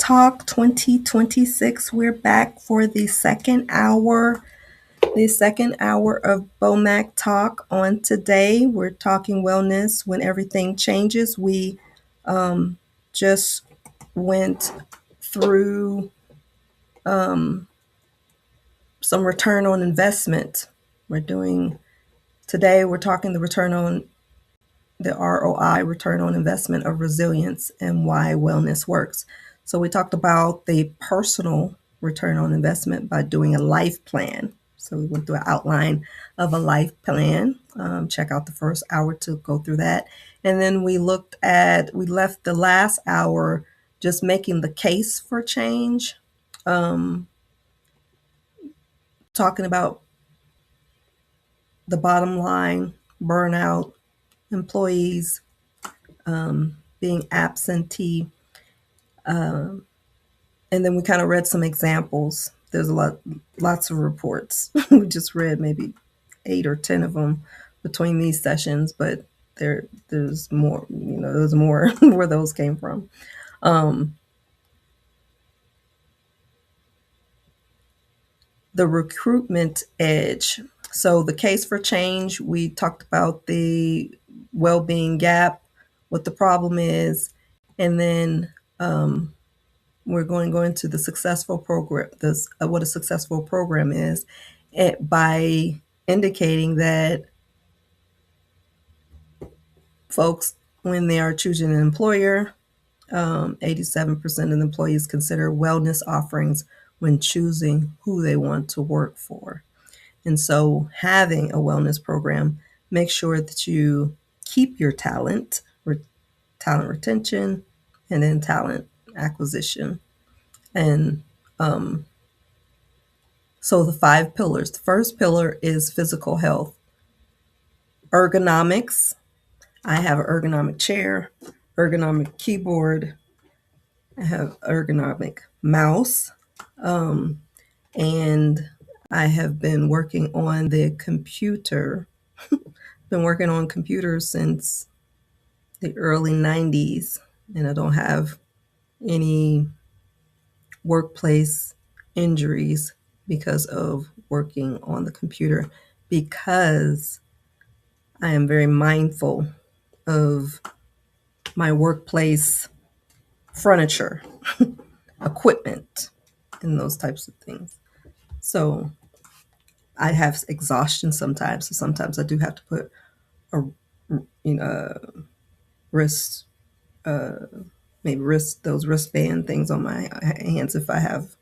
Talk 2026. We're back for the second hour of 𝗪𝗵𝗲 Talk. On today, we're talking wellness when everything changes. We just went through some return on investment. Today we're talking the ROI, return on investment of resilience, and why wellness works. So we talked about the personal return on investment by doing a life plan. So we went through an outline of a life plan. Check out the first hour to go through that. And then we left the last hour just making the case for change, talking about the bottom line, burnout, employees being absentee. And then we kind of read some examples. There's lots of reports. We just read maybe 8 or 10 of them between these sessions, but there's more, there's more where those came from. The recruitment edge. So the case for change, we talked about the well-being gap, what the problem is, and then we're going to go into the successful program, what a successful program is, by indicating that folks, when they are choosing an employer, 87% of the employees consider wellness offerings when choosing who they want to work for. And so having a wellness program, make sure that you keep your talent retention, and then talent acquisition. And so the 5 pillars. The first pillar is physical health. Ergonomics. I have an ergonomic chair, ergonomic keyboard. I have ergonomic mouse. And I have been working on the computer. Been working on computers since the early 90s, and I don't have any workplace injuries because of working on the computer, because I am very mindful of my workplace furniture, equipment, and those types of things. So I have exhaustion sometimes. So sometimes I do have to put those wristband things on my hands if I have,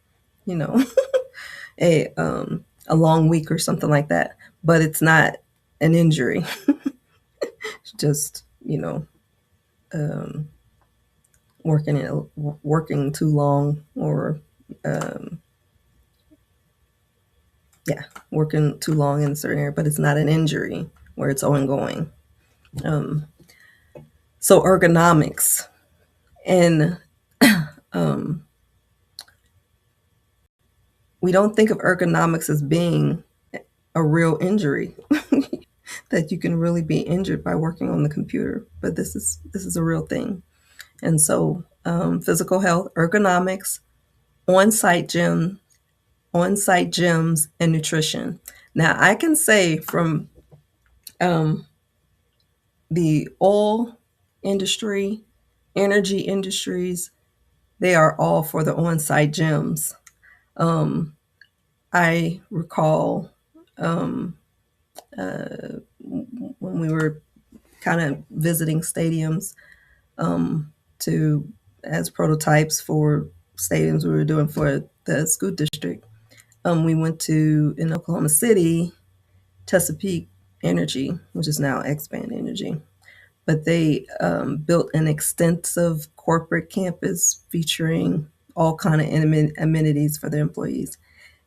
a long week or something like that. But it's not an injury. It's just, working too long, or working too long in a certain area, but it's not an injury where it's ongoing. So ergonomics, and we don't think of ergonomics as being a real injury, that you can really be injured by working on the computer, but this is a real thing. And so physical health, ergonomics, on-site gyms, and nutrition. Now, I can say from the oil industry, energy industries, they are all for the on-site gyms. I recall when we were kind of visiting stadiums as prototypes for stadiums we were doing for the school district. We went to, in Oklahoma City, Chesapeake Energy, which is now Expand Energy. But they built an extensive corporate campus featuring all kind of amenities for their employees,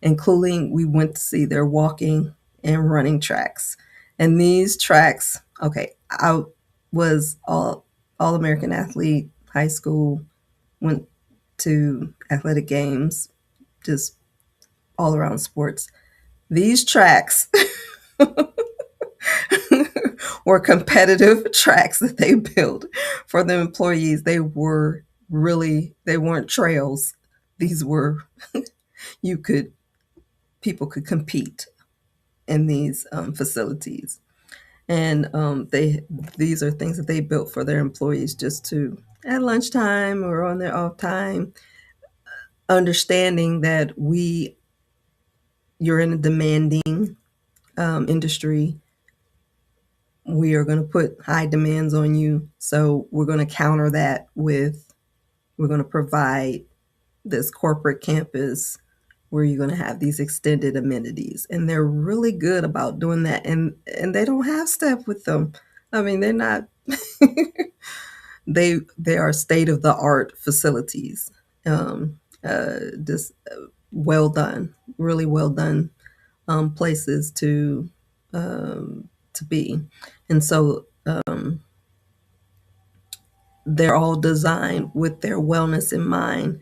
including we went to see their walking and running tracks. And these tracks, I was all-American athlete, high school, went to athletic games, just all around sports. These tracks were competitive tracks that they built for the employees. They were really, they weren't trails. These were people could compete in these facilities. And these are things that they built for their employees just to, at lunchtime or on their off time, understanding that you're in a demanding industry. We are going to put high demands on you. So we're going to counter that we're going to provide this corporate campus where you're going to have these extended amenities. And they're really good about doing that. And they don't have staff with them. I mean, they're not, they are state of the art facilities. Just well done, really well done places to be. And so they're all designed with their wellness in mind,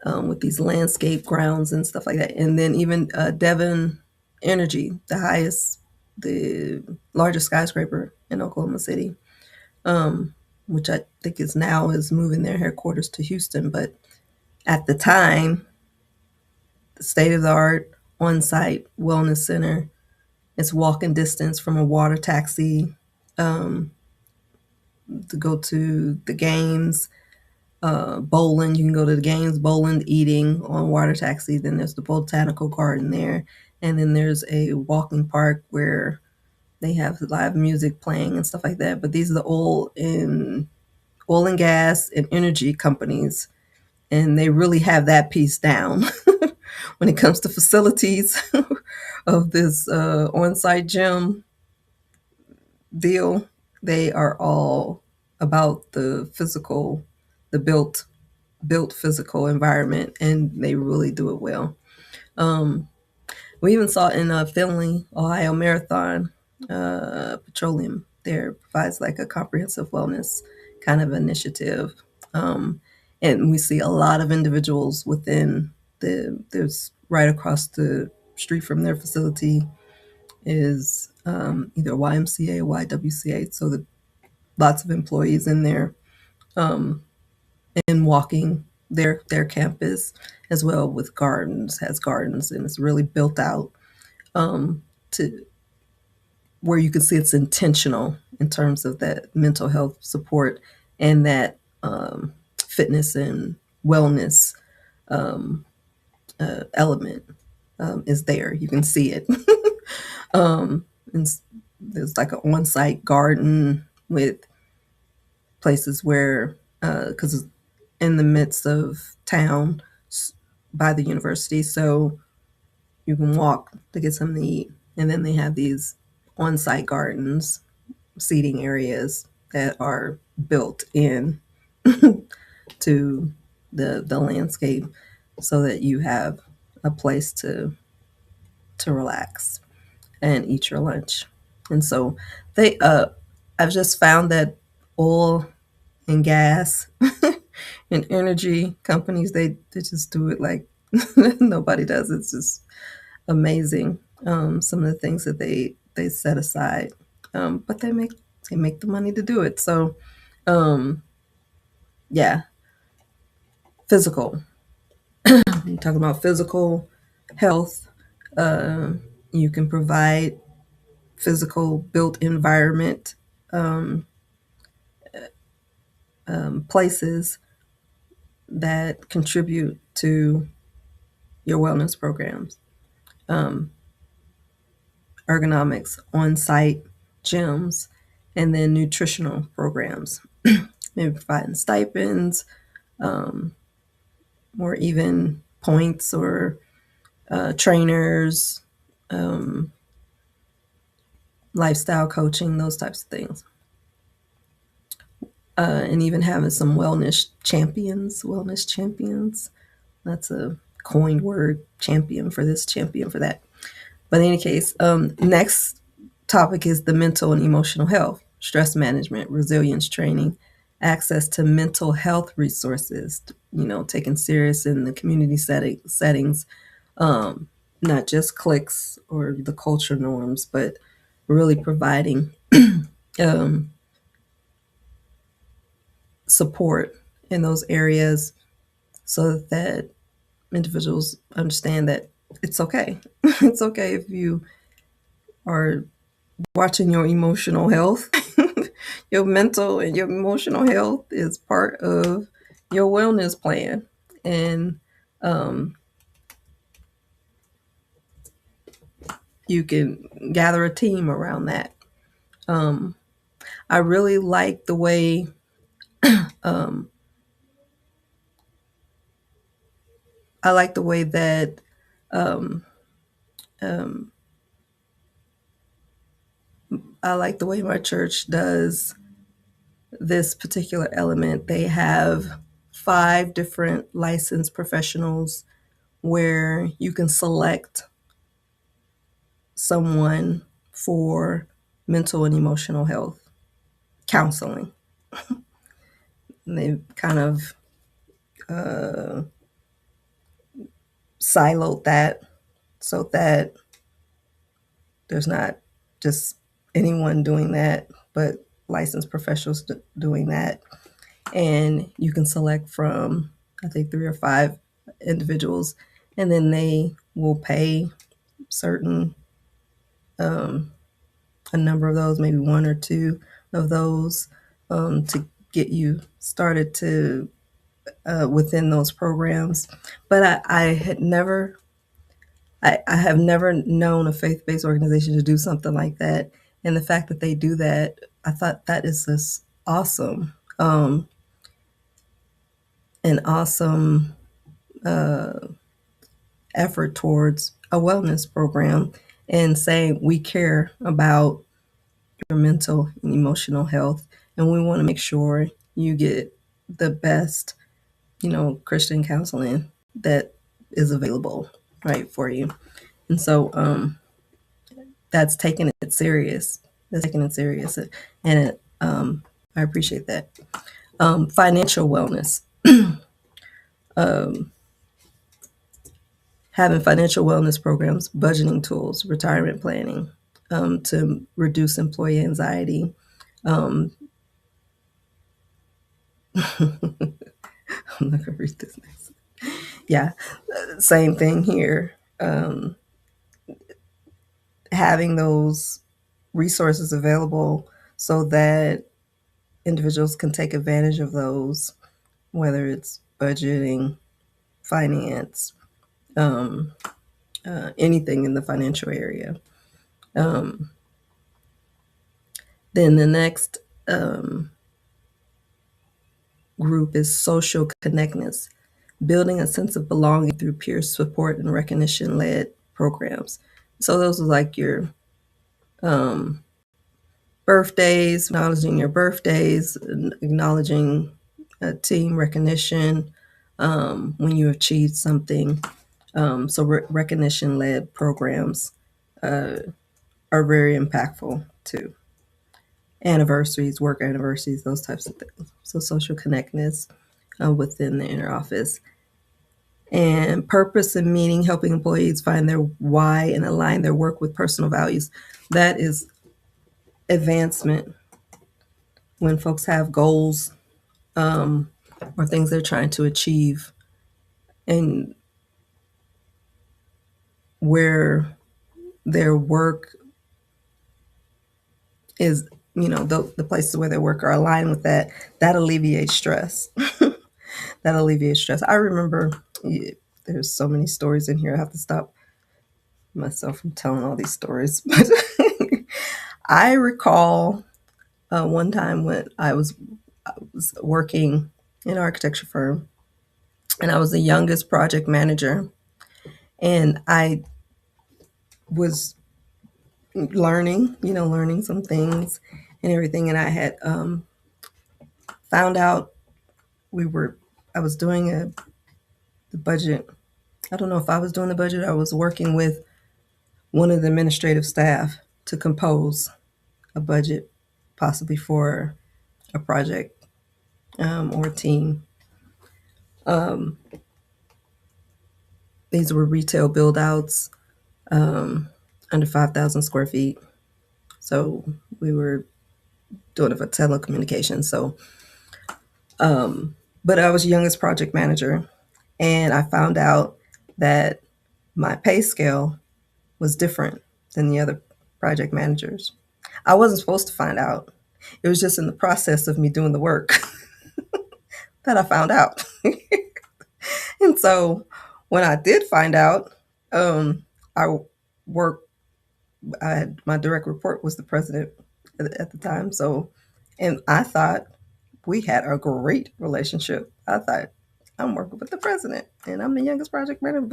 with these landscape grounds and stuff like that. And then even Devon Energy, the largest skyscraper in Oklahoma City, which I think is moving their headquarters to Houston. But at the time, the state-of-the-art on-site wellness center. It's walking distance from a water taxi to go to the games. Bowling, you can go to the games, bowling, eating on water taxi. Then there's the botanical garden there. And then there's a walking park where they have live music playing and stuff like that. But these are the oil and gas and energy companies. And they really have that piece down when it comes to facilities of this on-site gym deal. They are all about the built physical environment, and they really do it well. We even saw in Finley, Ohio Marathon, Petroleum there provides like a comprehensive wellness kind of initiative. And we see a lot of individuals within there's right across the street from their facility is either YMCA or YWCA. So lots of employees in there and walking their campus as well, with has gardens, and it's really built out to where you can see it's intentional in terms of that mental health support and that fitness and wellness element is there. You can see it. And there's like an on-site garden with places where, because it's in the midst of town by the university, so you can walk to get something to eat. And then they have these on-site gardens, seating areas that are built in to the landscape so that you have a place to relax and eat your lunch. And so I've just found that oil and gas and energy companies, they just do it like nobody does. It's just amazing. Some of the things that they set aside, but they make the money to do it. So yeah, physical. I'm talking about physical health. You can provide physical built environment places that contribute to your wellness programs. Ergonomics, on-site gyms, and then nutritional programs. Maybe providing stipends, or even points or trainers, lifestyle coaching, those types of things. And even having some wellness champions. That's a coined word, champion for this, champion for that. But in any case, next topic is the mental and emotional health, stress management, resilience training, access to mental health resources, taken serious in the community settings, not just cliques or the culture norms, but really providing support in those areas so that individuals understand that it's okay. It's okay if you are watching your emotional health. Your mental and your emotional health is part of your wellness plan. And you can gather a team around that. I really like the way I like the way that I like the way my church does this particular element. They have 5 different licensed professionals where you can select someone for mental and emotional health counseling. And they kind of siloed that so that there's not just anyone doing that, but licensed professionals doing that. And you can select from, I think, 3 or 5 individuals, and then they will pay certain a number of those, maybe 1 or 2 of those, to get you started to within those programs. But I have never known a faith-based organization to do something like that. And the fact that they do that, I thought that is just awesome. An awesome effort towards a wellness program and saying we care about your mental and emotional health, and we want to make sure you get the best, Christian counseling that is available, right, for you. And so that's taking it serious. And I appreciate that. Financial wellness. Having financial wellness programs, budgeting tools, retirement planning, to reduce employee anxiety. I'm not going to read this next. Yeah, same thing here. Having those resources available so that individuals can take advantage of those, whether it's budgeting, finance, anything in the financial area. Then the next group is social connectedness, building a sense of belonging through peer support and recognition-led programs. So those are like your birthdays, acknowledging your birthdays, acknowledging team recognition when you achieved something. So recognition-led programs are very impactful too. Anniversaries, work anniversaries, those types of things. So social connectedness within the inner office. And purpose and meaning, helping employees find their why and align their work with personal values. That is advancement. When folks have goals or things they're trying to achieve, and where their work is, the places where they work are aligned with that, that alleviates stress. That alleviates stress. I remember, there's so many stories in here. I have to stop myself from telling all these stories. But I recall one time when I was working in an architecture firm, and I was the youngest project manager, and I was learning some things and everything. And I had found out I was doing the budget. I don't know if I was doing the budget. I was working with one of the administrative staff to compose a budget, possibly for a project or a team. These were retail build outs under 5,000 square feet. So we were doing it for telecommunications. So But I was youngest project manager, and I found out that my pay scale was different than the other project managers. I wasn't supposed to find out. It was just in the process of me doing the work that I found out. And so when I did find out, I worked, my direct report was the president at the time. So, and I thought we had a great relationship. I thought I'm working with the president and I'm the youngest project manager.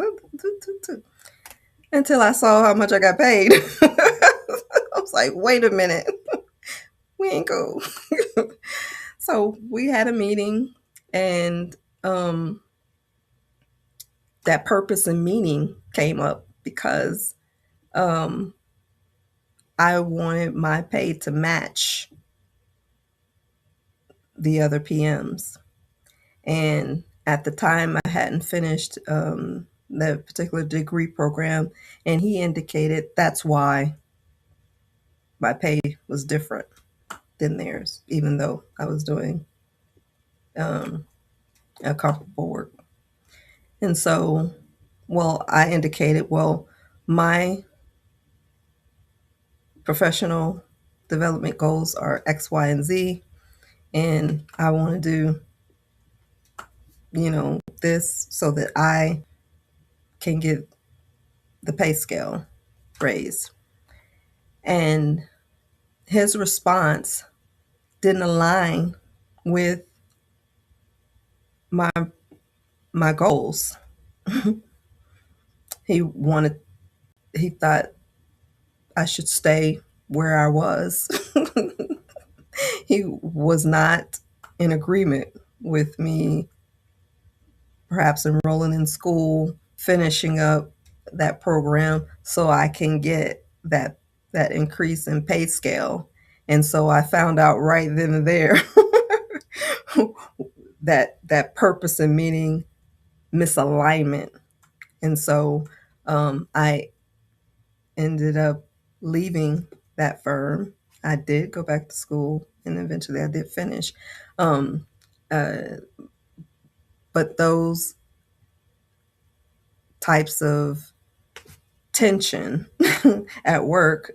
Until I saw how much I got paid. I was like, wait a minute, we ain't cool. So we had a meeting, and that purpose and meaning came up because I wanted my pay to match the other PMs. And at the time, I hadn't finished that particular degree program, and he indicated that's why my pay was different than theirs, even though I was doing a comparable work. And so, well, I indicated, well, my professional development goals are X, Y, and Z, and I want to do, this so that I can get the pay scale raised. And his response didn't align with my goals. He thought I should stay where I was. He was not in agreement with me perhaps enrolling in school, finishing up that program so I can get that increase in pay scale. And so I found out right then and there that purpose and meaning misalignment. And so I ended up leaving that firm. I did go back to school, and eventually I did finish. But those types of tension at work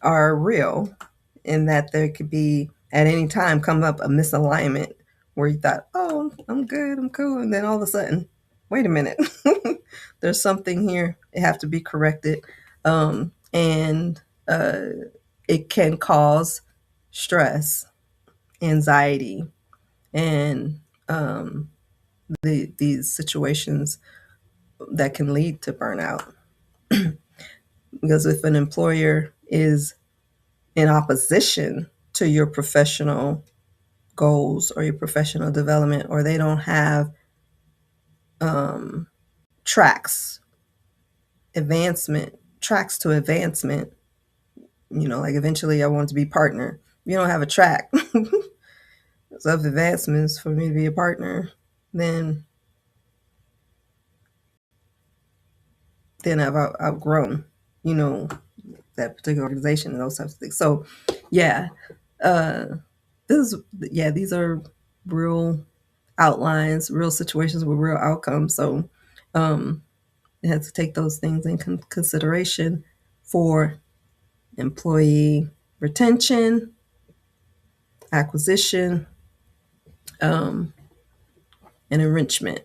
are real, in that there could be at any time come up a misalignment where you thought, oh, I'm good, I'm cool, and then all of a sudden, wait a minute, there's something here, it have to be corrected. And it can cause stress, anxiety, and these situations that can lead to burnout. Because if an employer is in opposition to your professional goals or your professional development, or they don't have tracks to advancement, like eventually I want to be partner. You don't have a track of advancements for me to be a partner, then I've outgrown, that particular organization and those types of things. So yeah, these are real outlines, real situations with real outcomes. So you have to take those things in consideration for employee retention, acquisition, and enrichment.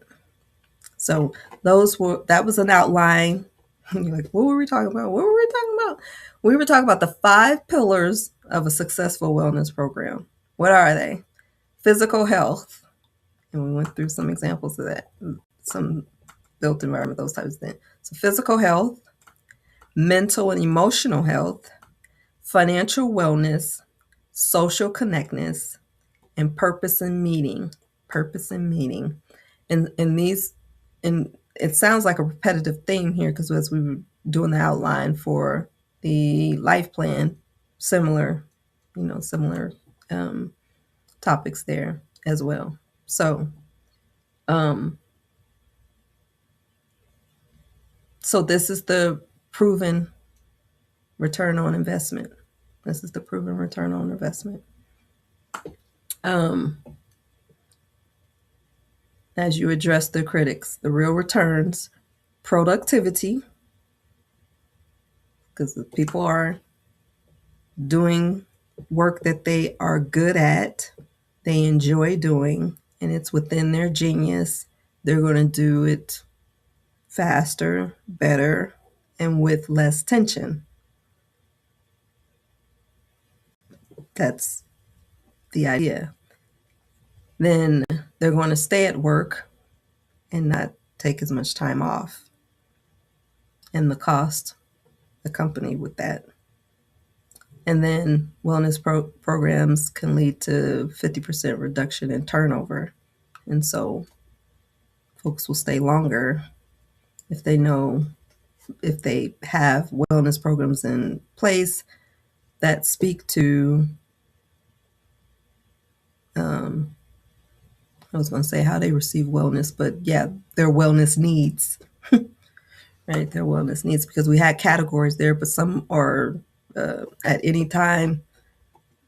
So that was an outline. You're like, what were we talking about? What were we talking about? We were talking about the 5 pillars of a successful wellness program. What are they? Physical health. And we went through some examples of that, some built environment, those types of things. So physical health, mental and emotional health, financial wellness, social connectedness, and purpose and meaning. And it sounds like a repetitive theme here, because as we were doing the outline for the life plan, similar topics there as well. So this is the proven return on investment. as you address the critics, the real returns, productivity, because the people are doing work that they are good at, they enjoy doing, and it's within their genius. They're going to do it faster, better, and with less tension. That's the idea. Then they're going to stay at work and not take as much time off, and the cost accompanied with that. And then wellness programs can lead to 50% reduction in turnover. And so folks will stay longer if they know, if they have wellness programs in place that speak to, I was going to say how they receive wellness, but yeah, their wellness needs, right? Their wellness needs, because we had categories there, but some are at any time.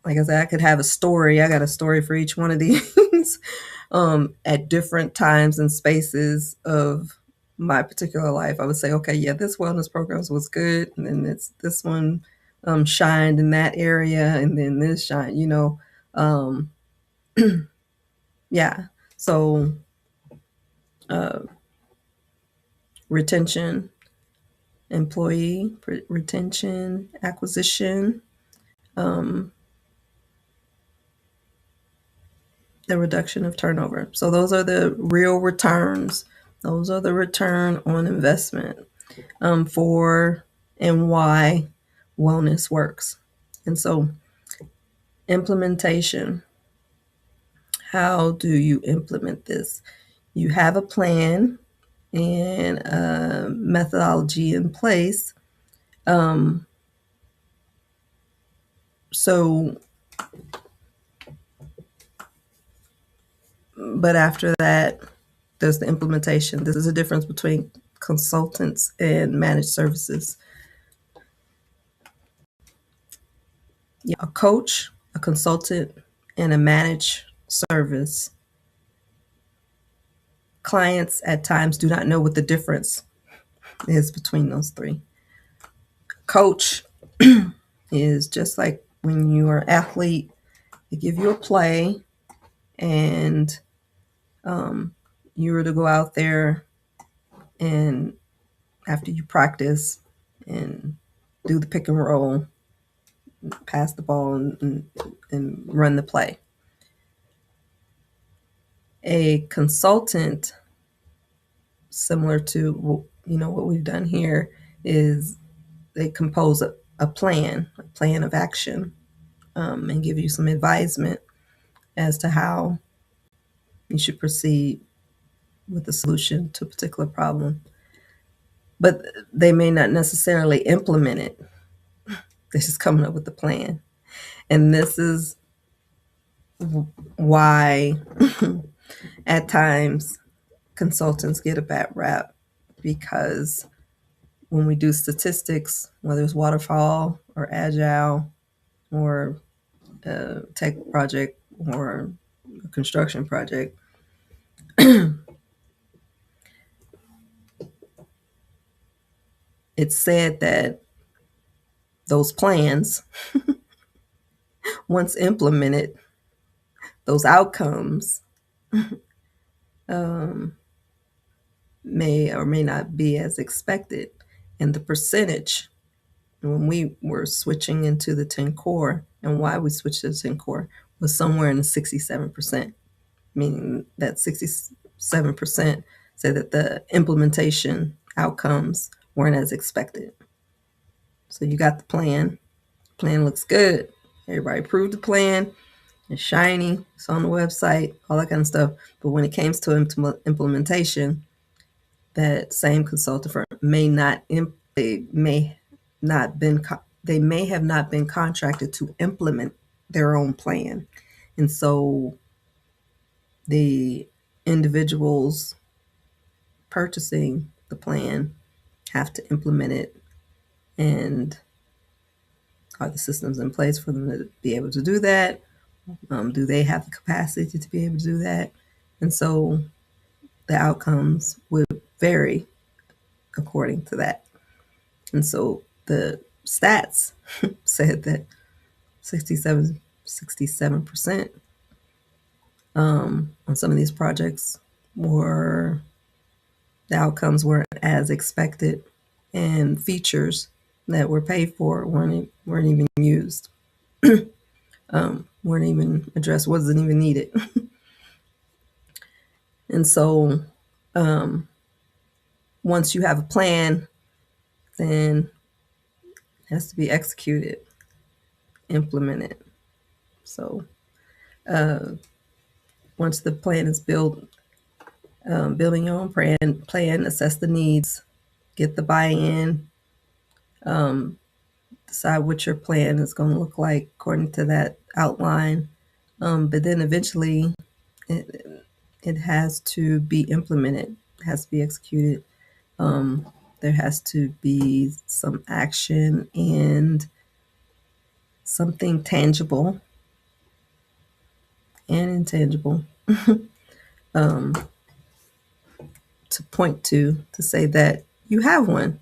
Like I said, I could have a story. I got a story for each one of these at different times and spaces of my particular life. I would say, okay, yeah, this wellness program was good, and then this one shined in that area, and then this shine, yeah. So retention, employee retention, acquisition, the reduction of turnover. So those are the real returns. Those are the return on investment for and why wellness works. And so implementation. How do you implement this? You have a plan and a methodology in place. But after that, there's the implementation. This is a difference between consultants and managed services. A coach, a consultant, and a managed service. Clients at times do not know what the difference is between those three. Coach is just like when you are an athlete, they give you a play, and you were to go out there and after you practice and do the pick and roll, pass the ball and run the play. A consultant, similar to what we've done here, is they compose a plan of action, and give you some advisement as to how you should proceed with the solution to a particular problem. But they may not necessarily implement it. They're just coming up with the plan. And this is why at times consultants get a bad rap, because when we do statistics, whether it's waterfall or agile or a tech project or a construction project, it's said that those plans, once implemented, those outcomes may or may not be as expected. And the percentage, when we were switching into the 10 core, and why we switched to the 10 core, was somewhere in the 67%, meaning that 67% said that the implementation outcomes weren't as expected. So you got the plan. Plan looks good. Everybody approved the plan. It's shiny. It's on the website, all that kind of stuff. But when it came to implementation, that same consultant firm may have not been contracted to implement their own plan. And so the individuals purchasing the plan have to implement it. And are the systems in place for them to be able to do that? Do they have the capacity to be able to do that? And so the outcomes would vary according to that. And so the stats said that 67% on some of these projects the outcomes weren't as expected, and features that were paid for weren't even used, weren't even addressed, wasn't even needed. And so once you have a plan, then it has to be executed, implemented. So once the plan is built, building your own plan, assess the needs, get the buy-in, decide what your plan is going to look like according to that outline. But then eventually it has to be implemented, it has to be executed. There has to be some action and something tangible and intangible to point to say that you have one.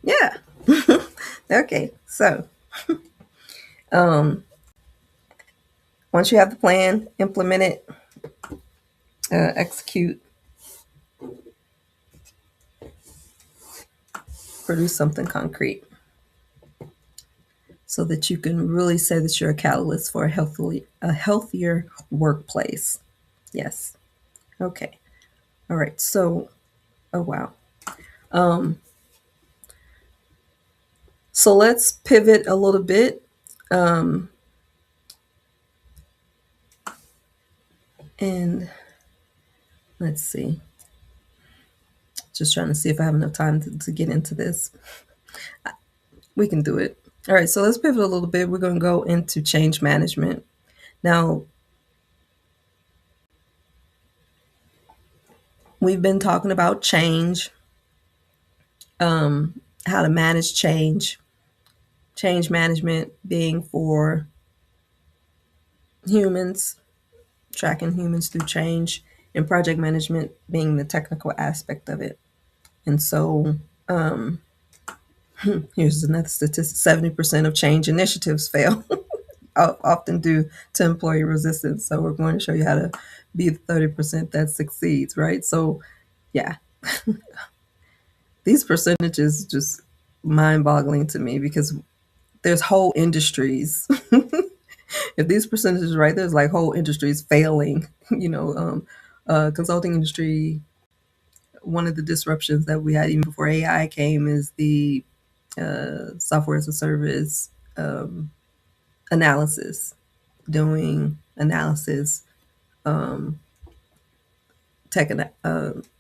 Yeah. Okay, so once you have the plan, implement it, execute, produce something concrete so that you can really say that you're a catalyst for a healthier workplace. Yes. Okay. All right. So, oh wow. So let's pivot a little bit. And let's see. Just trying to see if I have enough time to get into this. We can do it. All right, so let's pivot a little bit. We're going to go into change management. Now, we've been talking about change, how to manage change management being for humans, tracking humans through change, and project management being the technical aspect of it. And so here's another statistic: 70% of change initiatives fail, often due to employee resistance. So we're going to show you how to be the 30% that succeeds, right? So yeah, these percentages just mind-boggling to me, because there's whole industries. If these percentages are right, there's like whole industries failing. Consulting industry, one of the disruptions that we had even before AI came is the software as a service analysis, doing analysis, tech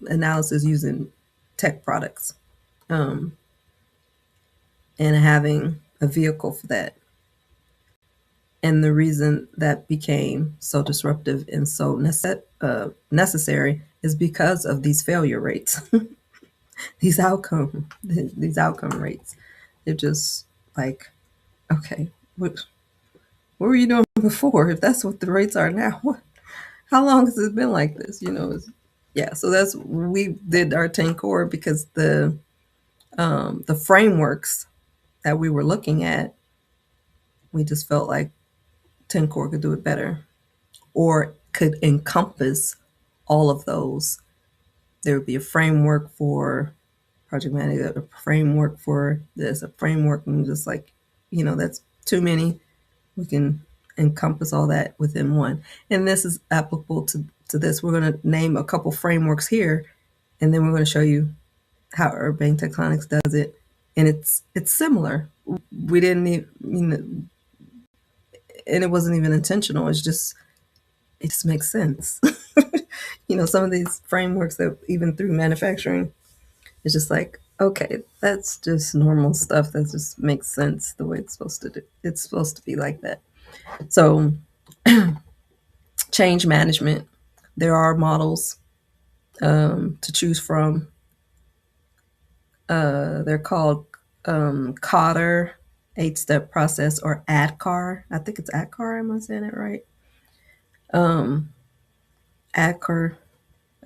analysis using tech products, and having a vehicle for that. And the reason that became so disruptive and so necessary is because of these failure rates, these outcome rates. They're just like, okay, what were you doing before? If that's what the rates are now, how long has it been like this? Yeah. So we did our 10 core because the frameworks that we were looking at, we just felt like 10 core could do it better, or could encompass all of those. There would be a framework for project management, a framework for this, a framework, and just like, that's too many. We can encompass all that within one. And this is applicable to this. We're going to name a couple frameworks here, and then we're going to show you how Urbane Tectonics does it. And it's similar. We didn't even, and it wasn't even intentional. It just makes sense. Some of these frameworks that even through manufacturing, it's just like, okay, that's just normal stuff that just makes sense the way it's supposed to do. It's supposed to be like that. So change management, there are models to choose from. They're called CODR, 8-step process, or ADKAR. I think it's ADKAR. Am I saying it right? ADKAR: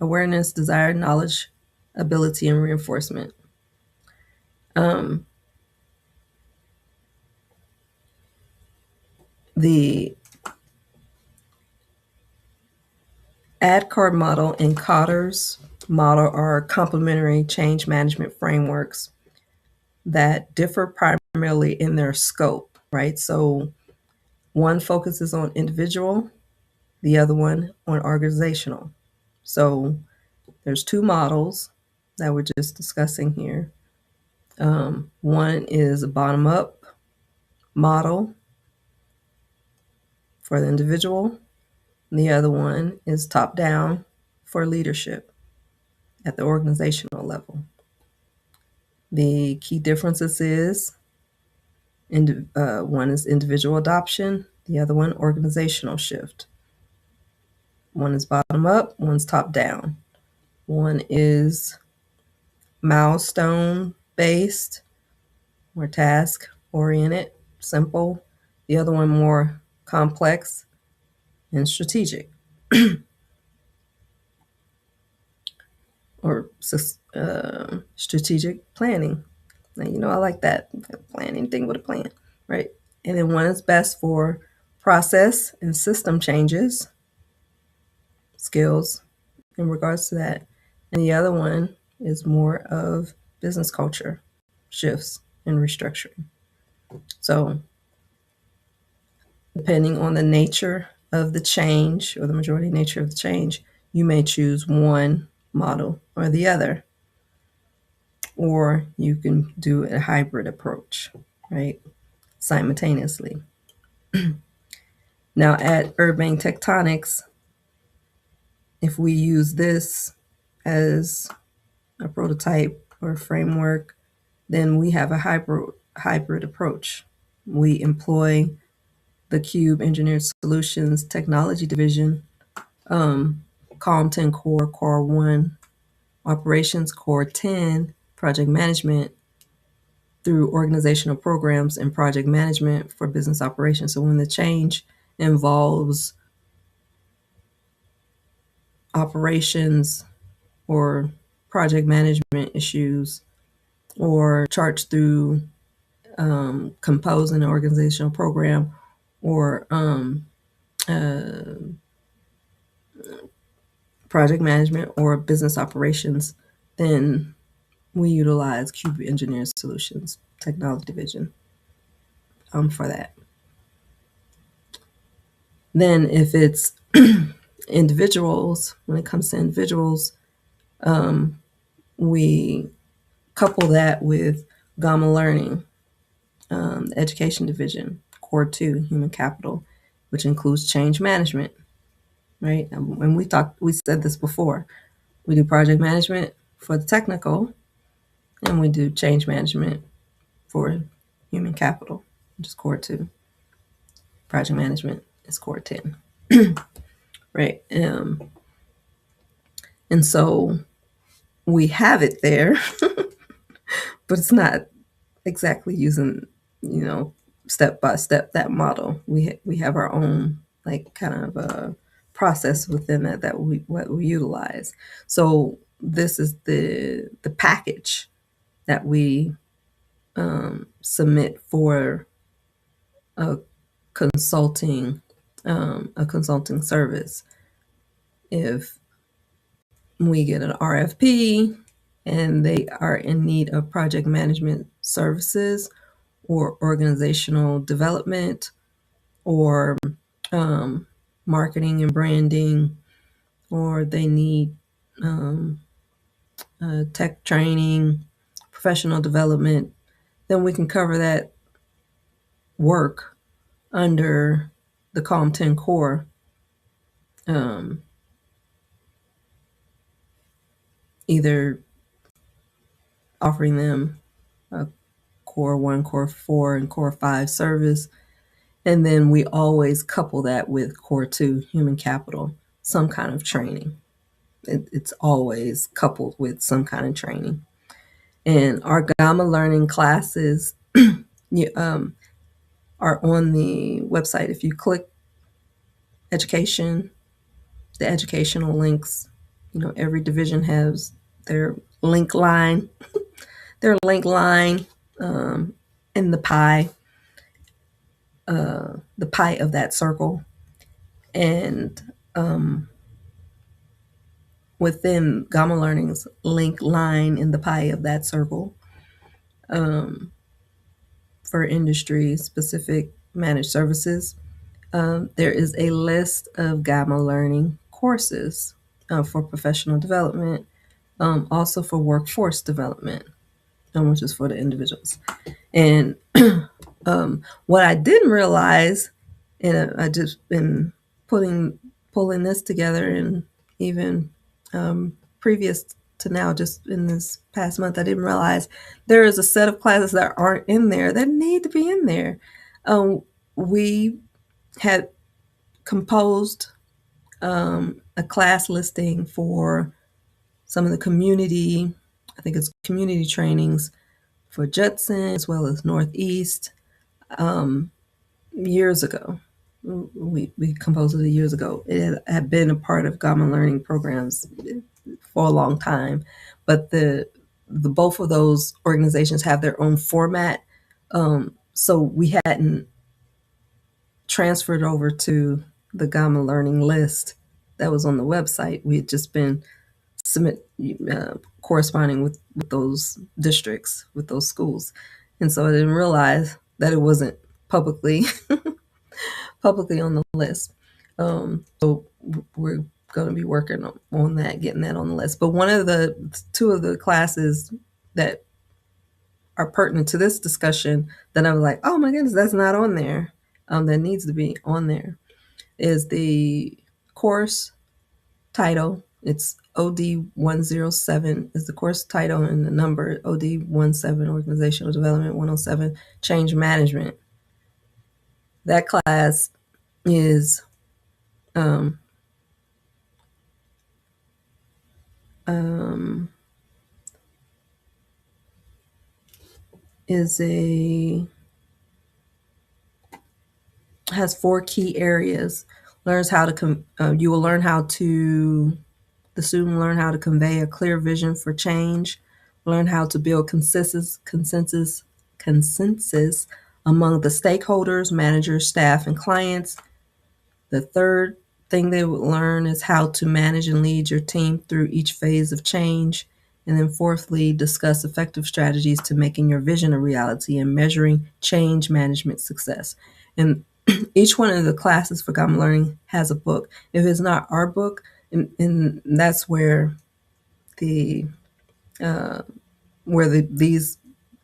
awareness, desire, knowledge, ability, and reinforcement. The ADKAR model and Kotter's model are complementary change management frameworks that differ primarily in their scope, right? So one focuses on individual, the other one on organizational. So there's two models that we're just discussing here. One is a bottom-up model for the individual. And the other one is top-down for leadership at the organizational level. The key differences is one is individual adoption, the other one organizational shift. One is bottom-up, one's top-down. One is milestone-based, more task-oriented, simple. The other one more complex and strategic. Or strategic planning. Now, I like that. Plan anything with a plan, right? And then one is best for process and system changes, skills in regards to that. And the other one is more of business culture shifts and restructuring. So depending on the nature of the change or the majority nature of the change, you may choose one model or the other, or you can do a hybrid approach, right? Simultaneously. Now at Urban Tectonics, if we use this as a prototype or framework, then we have a hybrid approach. We employ the Cube Engineered Solutions Technology Division, 𝗪𝗵𝗶 Core 1, Operations Core 10, Project Management, through organizational programs and project management for business operations. So when the change involves operations or project management issues, or charts through composing an organizational program, or project management or business operations, then we utilize Cube Engineered Solutions Technology Division for that. Then if it's individuals, when it comes to individuals, we couple that with Gamma Learning, the Education Division, Core 2, Human Capital, which includes change management, right? And we said this before. We do project management for the technical, and we do change management for human capital, which is Core 2. Project management is Core 10, right? And so we have it there, but it's not exactly using, step by step that model. We have our own kind of a process within that we utilize. So this is the package that we submit for a consulting service. If we get an RFP and they are in need of project management services or organizational development or marketing and branding, or they need tech training, professional development, then we can cover that work under the 𝗪𝗵𝗶 Core either offering them a Core 1, Core 4, and Core 5 service. And then we always couple that with Core 2, Human Capital, some kind of training. It's always coupled with some kind of training. And our Gamma Learning classes are on the website. If you click education, the educational links. Every division has their link line, in the pie, the pie of that circle. And within Gamma Learning's link line in the pie of that circle, for industry-specific managed services, there is a list of Gamma Learning courses for professional development, also for workforce development, which is for the individuals. And what I didn't realize, and I just been pulling this together, and even previous to now, just in this past month, I didn't realize there is a set of classes that aren't in there that need to be in there. We had composed a class listing for some of the community, I think it's community trainings for Judson as well as Northeast, years ago. We composed it years ago. It had been a part of Gamma Learning programs for a long time, but the both of those organizations have their own format, so we hadn't transferred over to the Gamma Learning list that was on the website. We had just been corresponding with those districts, with those schools, and so I didn't realize that it wasn't publicly on the list. So we're going to be working on that, getting that on the list. But two of the classes that are pertinent to this discussion that I was like, oh my goodness, that's not on there, that needs to be on there, is the course title. It's OD107 is the course title, and the number OD17, Organizational Development 107, Change Management. That class is has 4 key areas. You will learn how to, the student will learn how to convey a clear vision for change, learn how to build consensus among the stakeholders, managers, staff, and clients. The third thing they would learn is how to manage and lead your team through each phase of change. And then fourthly, discuss effective strategies to making your vision a reality and measuring change management success. And each one of the classes for Gamma Learning has a book. If it's not our book, and that's where these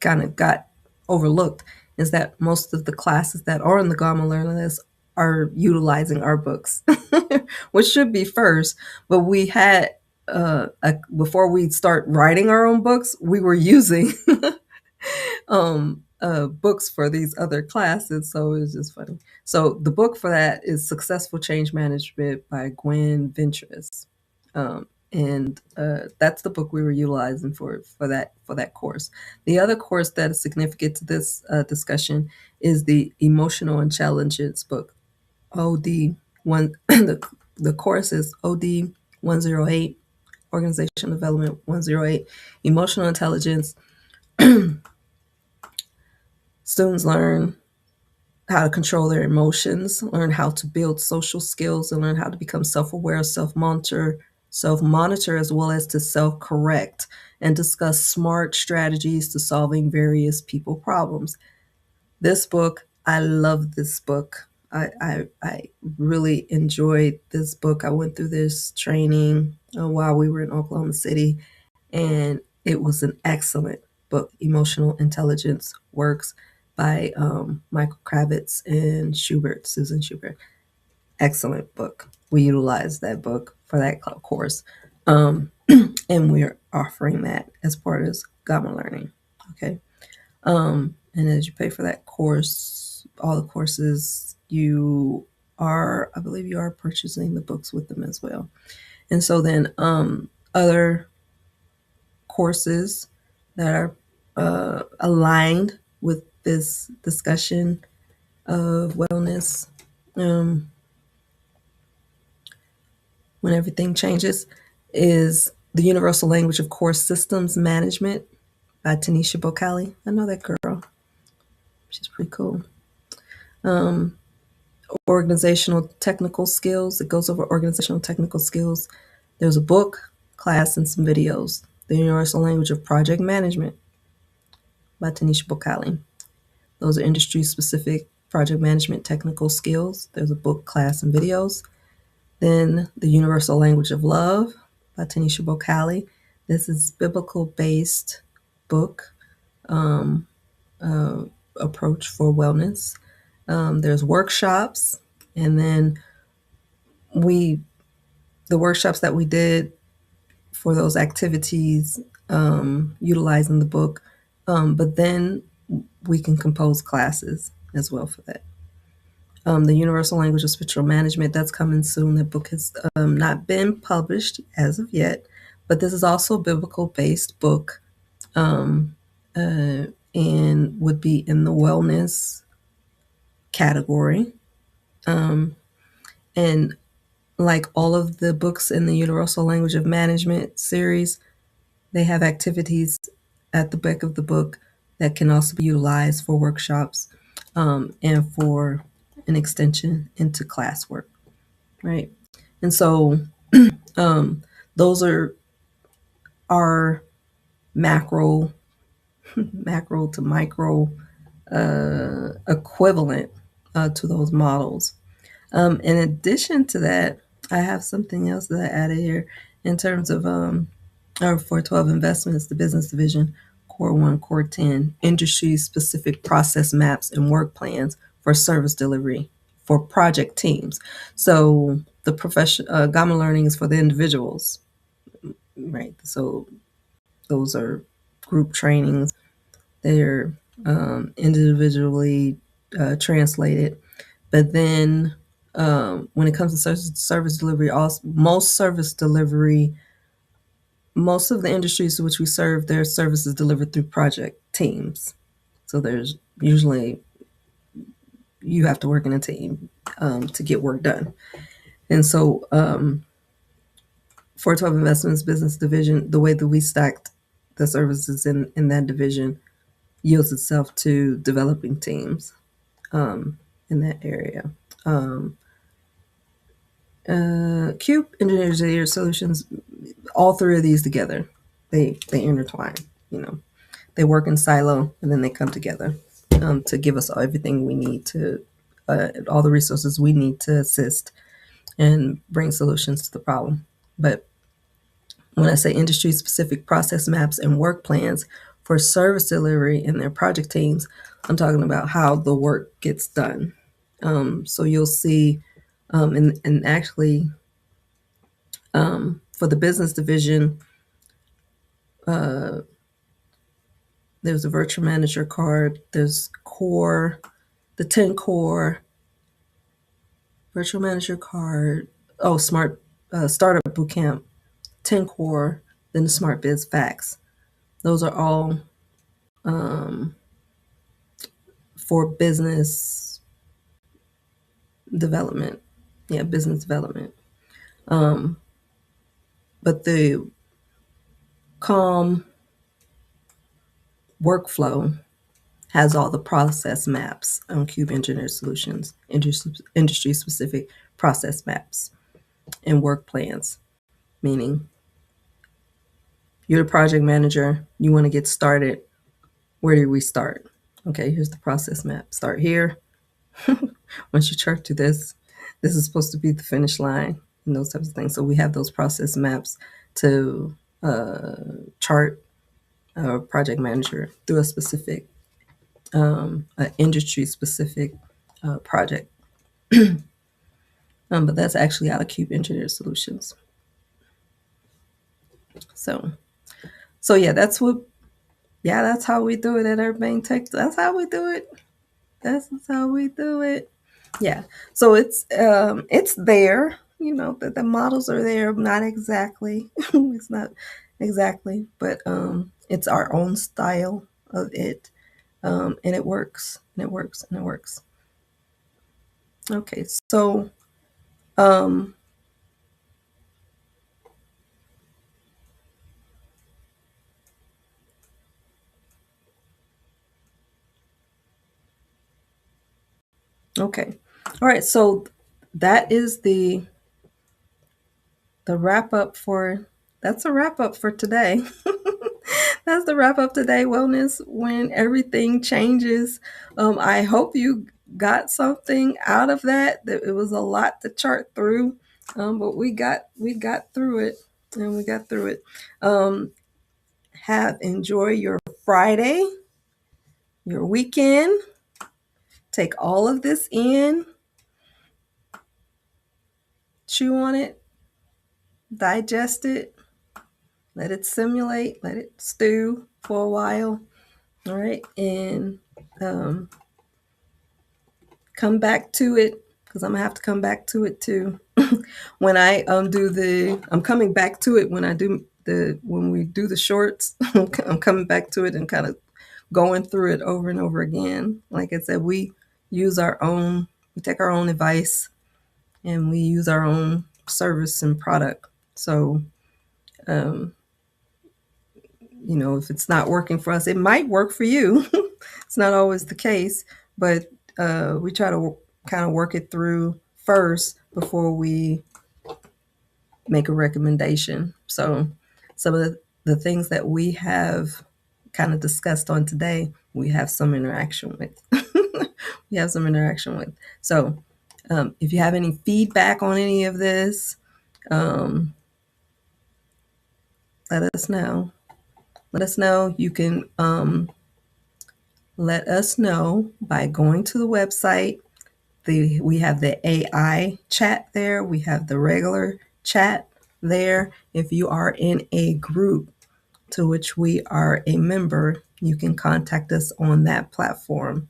kind of got overlooked, is that most of the classes that are on the Gamma Learning list are utilizing our books, which should be first. But we had, before we start writing our own books, we were using books for these other classes. So it was just funny. So the book for that is Successful Change Management by Gwen Ventris. And that's the book we were utilizing for that course. The other course that is significant to this discussion is the Emotional Intelligence book, OD1. The course is OD108, Organizational Development 108, Emotional Intelligence. Students learn how to control their emotions, learn how to build social skills, and learn how to become self-aware, self-monitor, as well as to self-correct, and discuss smart strategies to solving various people problems. This book, I love this book. I really enjoyed this book. I went through this training while we were in Oklahoma City, and it was an excellent book. Emotional Intelligence Works by Michael Kravitz and Susan Schubert. Excellent book. We utilized that book for that course, and we're offering that as part of Gamma Learning. Okay, and as you pay for that course, all the courses, I believe you are purchasing the books with them as well. And so then other courses that are aligned with this discussion of wellness, when everything changes, is The Universal Language of Core Systems Management by 𝗪𝗵𝗵𝗂𝗃𝗲𝗏. I know that girl. She's pretty cool. Organizational technical skills. It goes over organizational technical skills. There's a book, class, and some videos. The Universal Language of Project Management by 𝗪𝗵𝗵𝗂𝗃𝗲𝗏. Those are industry-specific project management technical skills. There's a book, class, and videos. Then The Universal Language of Love by 𝗪𝗵𝗵𝗂𝗃𝗲𝗏. This is biblical-based book approach for wellness. There's workshops, and then the workshops that we did for those activities utilizing the book, but then we can compose classes as well for that. The Universal Language of Spiritual Management, that's coming soon. That book has not been published as of yet, but this is also a biblical-based book and would be in the wellness category. And like all of the books in the Universal Language of Management series, they have activities at the back of the book that can also be utilized for workshops and for an extension into classwork, right? And so those are our macro to micro equivalent to those models. In addition to that, I have something else that I added here in terms of for 12 investments, the business division, Core 1, Core 10, industry-specific process maps and work plans for service delivery for project teams. So the Gamma learning is for the individuals, right? So those are group trainings. They're individually translated. But then when it comes to service delivery, most of the industries to which we serve, their services delivered through project teams. So there's usually, you have to work in a team to get work done. And so for 12 Investments Business Division, the way that we stacked the services in that division yields itself to developing teams in that area. Cube Engineering Solutions, all three of these together, they intertwine. They work in silo and then they come together to give us everything we need to, all the resources we need to assist and bring solutions to the problem. But when I say industry-specific process maps and work plans for service delivery in their project teams, I'm talking about how the work gets done. So you'll see, and actually, for the business division, there's a virtual manager card. There's core, the 10 core, virtual manager card. Oh, smart startup bootcamp, 10 core, then the smart biz facts. Those are all for business development. Yeah, business development. But the CALM workflow has all the process maps on Cube Engineer Solutions, industry-specific process maps and work plans, meaning you're the project manager, you want to get started. Where do we start? Okay, here's the process map. Start here. Once you chart to this is supposed to be the finish line and those types of things. So we have those process maps to chart a project manager through a specific industry-specific project. But that's actually out of Cube Engineer Solutions. So yeah, that's how we do it at Urban Tech. That's how we do it. Yeah. So it's there, the models are there, not exactly. It's not exactly, but it's our own style of it. And it works. Okay. So Okay. All right. So that is the wrap up for, that's a wrap up for today. That's the wrap up today, Wellness When Everything Changes. I hope you got something out of that. It was a lot to chart through, but we got through it, and we got through it. Enjoy your Friday, your weekend. Take all of this in, chew on it, digest it, let it simulate, let it stew for a while. All right, and come back to it, because I'm gonna have to come back to it too. When I I'm coming back to it when when we do the shorts. I'm coming back to it and kind of going through it over and over again. Like I said, we take our own advice, and we use our own service and product. So, if it's not working for us, it might work for you. It's not always the case, but we try to kind of work it through first before we make a recommendation. So some of the things that we have kind of discussed on today, we have some interaction with. So if you have any feedback on any of this, let us know. You can let us know by going to the website. We have the AI chat there. We have the regular chat there. If you are in a group to which we are a member, you can contact us on that platform.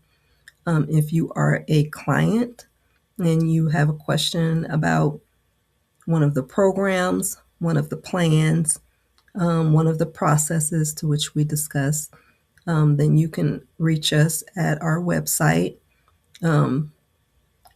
If you are a client and you have a question about one of the programs, one of the plans, one of the processes to which we discuss, then you can reach us at our website,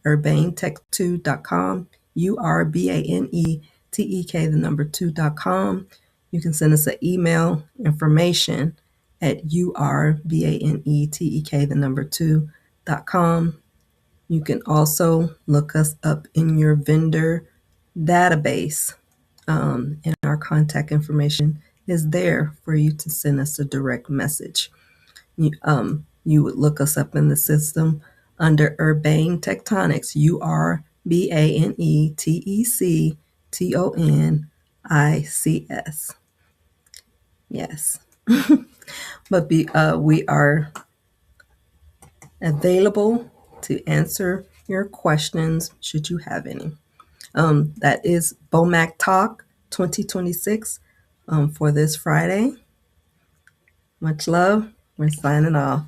𝗪𝗵𝗵𝗀𝗃2.com, 𝗪𝗵𝗵𝗃2.com. You can send us an email, information at 𝗪𝗵𝗵𝗃2.com. You can also look us up in your vendor database, and our contact information is there for you to send us a direct message. You would look us up in the system under Urbane Tectonics, URBANETECTONICS. Yes. But we are available to answer your questions should you have any. That is BOMAC Talk 2026 for this Friday. Much love. We're signing off.